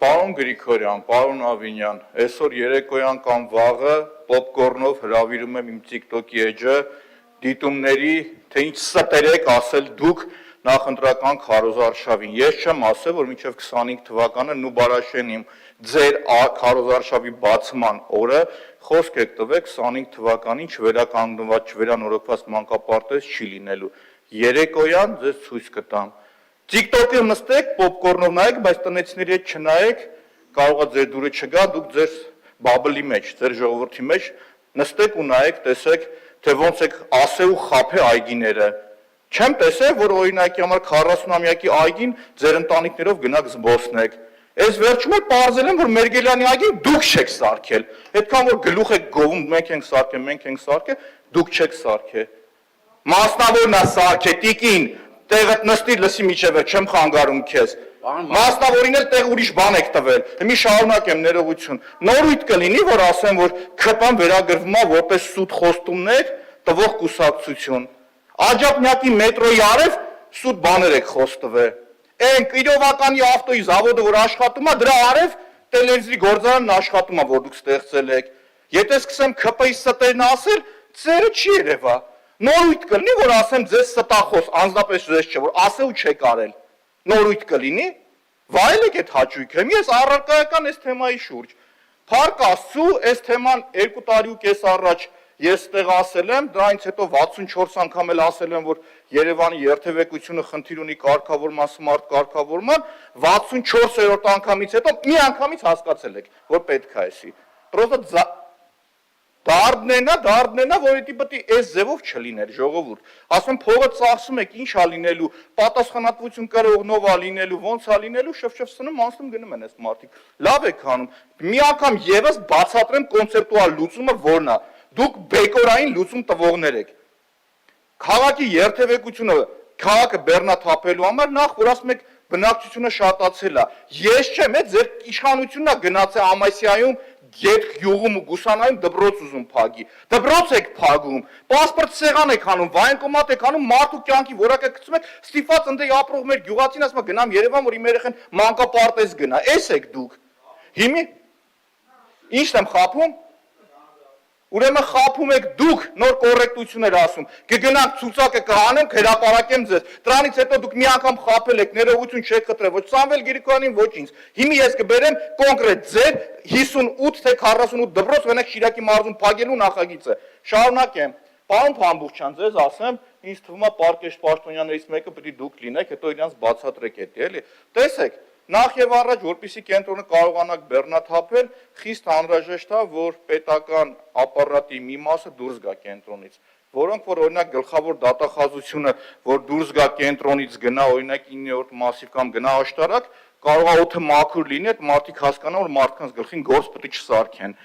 Պարոն Գրիգորյան, պարոն Ավինյան, այսօր երեկոյան կամ վաղը պոպկորնով հրավիրում եմ իմ TikTok-ի էջը դիտումների, թե ինչ ստերեք ասել դուք նախընտրական քարոզարշավին։ Ես չեմ ասել, որ մինչև 25 թվականը նուբարաշեն իմ ձեր քարոզարշավի բացման օրը խոսք եք տվեք 25 թվականին չվերականգնված, չվերանորոգված մանկապարտեզ չի լինելու։ Երեկոյան ձեզ ցույց կտամ։ TikTok-ը նստեք, պոպկորնով նայեք, բայց տնեցիների հետ չնայեք, կարող է ձեր դուրը չգա, դուք ձեր բաբլի մեջ, ձեր ժողովրդի մեջ նստեք ու նայեք, տեսեք, թե ոնց եք ասե ու խափե այգիները։ Չեմ տեսել, որ օրինակի համար 40-ամյակի այգին ձեր ընտանիքներով գնաք զբոսնեք։ Այս վերջում էլ պարզել եմ, որ Մերգելյանի այգին դուք չեք սարքել։ Այդքան որ գլուխ եք գովում, մենք ենք սարքել, մենք ենք սարքել, դուք չեք սարքել։ Մասնավորն է սարքել, տիկին, տեղդ նստի լսի միջև չեմ խանգարում քեզ։ Մասնավորին էլ տեղ ուրիշ բան եք տվել։ Հիմի շարունակեմ ներողություն։ Նորույթ կլինի, որ ասեմ, որ ՔՊ-ն վերագրվում է որպես սուտ խոստումներ տվող կուսակցություն։ Աջափնյակի մետրոյի արև սուտ բաներ եք խոստվել։ Այն Կիրովականի ավտոյի զավոդը, որ աշխատում է, դրա արև տելևիզորի գործարանն աշխատում է, որ դուք ստեղծել եք։ Եթե սկսեմ ՔՊ-ի ստերն ասել, ծերը չի երևա։ Նորույթ կլինի, որ ասեմ ձեզ ստախոս, անձնապես ձեզ չէ, որ ասել ու չեք արել։ Նորույթ կլինի, վայելեք այդ հաճույքը։ Ես առարկայական այս թեմայի շուրջ։ Փառք Աստծու, այս թեման 2 տարի ու կես առաջ ես ստեղ ասել եմ, դրանից հետո 64 անգամ էլ ասել եմ, որ Երևանի երթևեկությունը խնդիր ունի կարգավորման, սմարթ կարգավորման, 64-րդ անգամից հետո մի անգամից հասկացել եք, որ պետք է էսի։ Պրոստը դարդնենա, որ էդի պետք է այս ձևով չլիներ ժողովուրդ։ Ասում եմ փողը ծախսում եք, ինչ ա լինելու, պատասխանատվություն կրողնով ա լինելու, ոնց ա լինելու, շփշփսնում անցնում գնում են այս մարդիկ։ Լավ եք անում։ Մի անգամ եւս բացատրեմ կոնցեպտուալ լուծումը որն է։ Դուք բեկորային լուծում տվողներ եք։ Քաղաքի երթևեկությունը, քաղաքը բեռնաթափելու համար նախ որ ասում եք բնակչությունը շատացել է։ Ես չեմ, ձեր իշխանությունն է գնացել Ամասիայում Գետ յուղում ու գուսանայում դպրոց ուզում փագի։ Դպրոց եք փագում, պասպորտ սեղան եք անում, վայնկոմատ եք անում, մարդու կյանքի որակը գցում եք, ստիպված ընդ ապրող մեր գյուղացին ասում է գնամ Երևան, որ իմ երեխան մանկապարտեզ գնա։ Էս եք դուք։ Հիմի ի՞նչն եմ խափում։ Ուրեմն խափում եք դուք, նոր կոռեկտություններ ասում, կգնանք ցուցակը կհանեմ, կհրապարակեմ ձեզ, դրանից հետո դուք մի անգամ խափել եք, ներողություն չեք խտրել, ոչ Սամվել Գրիգորյանին, ոչ ինձ, հիմի ես կբերեմ կոնկրետ ձեր 58 թե 48 դպրոց venեք Շիրակի մարզում փագելու նախագիծը, շարունակեմ, պարոն Փամբուխչյան, ձեզ ասեմ, ինձ թվում է Պարկեշտ պաշտոնյաներից մեկը պետք է դուք լինեք, հետո իրանց բացատրեք էդի, էլի, տեսեք, Նախ եւ առաջ, որպեսզի կենտրոնը կարողանաք բեռնաթափել, խիստ անհրաժեշտ է, որ պետական ապարատի մի մասը դուրս գա կենտրոնից, որոնք որ օրինակ գլխավոր դատախազությունը, որ դուրս գա կենտրոնից գնա օրինակ 9-րդ մասիվ կամ գնա աշտարակ, կարող է օդը մաքուր լինի, այդ մարդիկ հասկանան, որ մարդկանց գլխին գործ պետք է չսարքեն։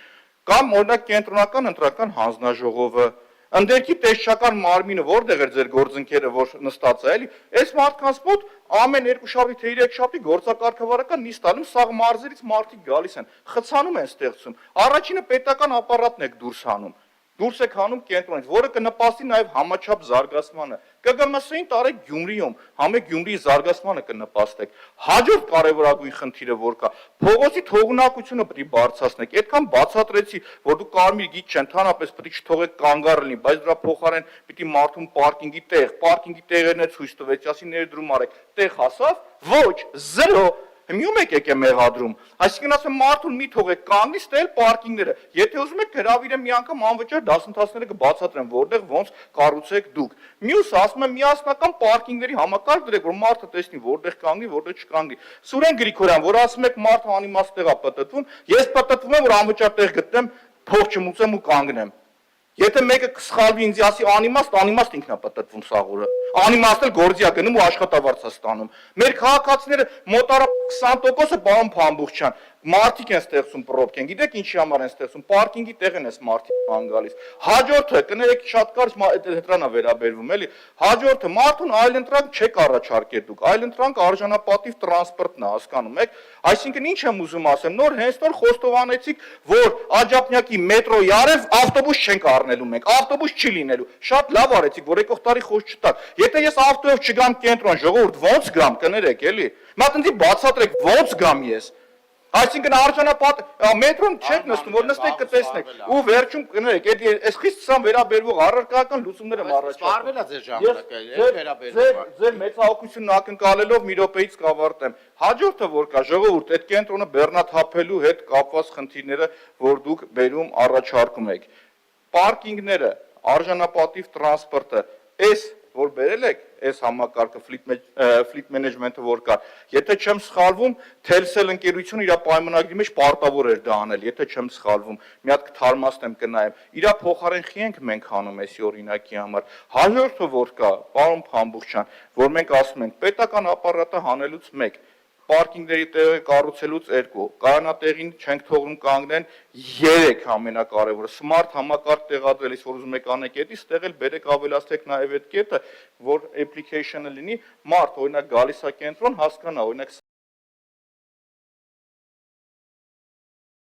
Կամ օրինակ կենտրոնական ընտրական հանձնաժողովը Ընդերքի տեսչական մարմինը որտեղ էր ձեր գործընկերը, որ նստած է, էլի, այս մարդկանց մոտ ամեն 2 շաբթի թե 3 շաբթի գործակարգավարական նիստ անում, սաղ մարզերից մարդիկ գալիս են, խցանում են ստեղծում։ Առաջինը պետական ապարատն եք դուրս հանում։ Դուրս եք հանում կենտրոնից, որը կնպաստի նաև համաչափ զարգացմանը։ ԿԳՄՍ-ին տարեք Գյումրիում, համե Գյումրիի զարգացմանը կնպաստեք։ Հաջորդ կարևորագույն խնդիրը որ կա, փողոցի թողունակությունը պետք է բարձրացնեք։ Այդքան բացատրեցի, որ դուք կարմիր գիծ չեն, ընդհանրապես պետք է չթողեք կանգառ լինի, բայց դրա փոխարեն պետք է մարդուն պարկինգի տեղերն է ցույց տվեք, ասի ներդրում արեք։ Տեղ հասավ, ոչ, 0 Հիմա եք եկե մեղադրում, այսինքն ասեմ մարդուն մի թողեք կանգնի, ստել պարկինգները։ Եթե ուզում եք հրավիրեմ մի անգամ անվճար դասընթացները կբացատրեմ, որտեղ ոնց կառուցեք դուք։ Մյուսը ասում եմ միասնական պարկինգների համակարգ դրեք, որ մարդը տեսնի որտեղ կանգնի, որտեղ չկանգնի։ Սուրեն Գրիգորյան, որ ասում եք մարդը անիմաստ տեղ է պտտվում, ես պտտվում եմ, որ անվճար տեղ գտնեմ, փող չմուծեմ ու կանգնեմ։ Եթե մեկը կսխալվի ինձ ասի անիմաստ ինքն է պտտվում սաղուրը։ Անիմաստ էլ գործիա գնում ու աշխատավարձ է ստանում։ Մեր քաղաքացիները մոտարը 20%-ը պարոն Փամբուխչյան, մարդիկ են ստեղծում պրոբք են, գիտեք ինչի համար են ստեղծում, պարկինգի տեղ են այս մարդիկ ան գալիս։ Հաջորդը, կներեք շատ կարճ դրան է վերաբերվում, էլի։ Հաջորդը մարդուն այլընտրանք չեք առաջարկել դուք, այլընտրանք արժանապատիվ տրանսպորտն է, հասկանում եք։ Այսինքն ինչ եմ ուզում ասեմ, նոր հենց նոր խոստովանեցիք, որ Աջափնյակի մետրոյի արև ավտոբուս չենք առնելու մենք, ավտոբուս չի լինելու։ Շատ լավ արեցիք, որ եկող տարի խոսք չտաք։ Եթե ես ավտոյով չգամ կենտրոն, ժողովուրդ ո՞նց գամ, կներեք, էլի։ Մատնդի բացատրեք ո՞նց գամ ես։ Այսինքն արժանապատ մետրոն չեք նստում, որ նստեք կտեսնեք ու վերջում կներեք, այս խիստ սան վերաբերվող առարկայական լուծումները Սպարվել է ձեր ժամանակը, ձեր մեծ հաղորդությունն ակնկալելով մի րոպեից կավարտեմ։ Հաջորդը որ կա ժողովուրդ, այդ կենտրոնը բեռնաթափելու հետ կապված խնդիրները, որ դուք բերում առաջարկում եք։ Պարկինգները, արժանապատիվ տրանսպորտը, այս որ բերել եք, այս համակարգը fleet management-ը որ կար, եթե չեմ սխալվում, Telcel ընկերությունը իր պայմանագրի մեջ պարտավոր էր դա անել, եթե չեմ սխալվում, մի հատ կթարմացնեմ կնայեմ, իր փոխարեն խի ենք մենք անում էսի օրինակի համար։ Հաջորդը որ կա, պարոն Փամբուխչյան, որ մենք ասում ենք, պետական ապարատը հանելուց 1, պարկինգների տեղը կառուցելուց 2, կայանատեղին չենք թողնում կանգնեն 3 ամենակարևորը, smart համակարգ տեղադրելիս, որ ուզում եք անեք էդից, տեղել բերեք ավելացրեք նաև այդ կետը, որ application-ը լինի, մարդ օրինակ գալիս է կենտրոն, հասկանա, օրինակ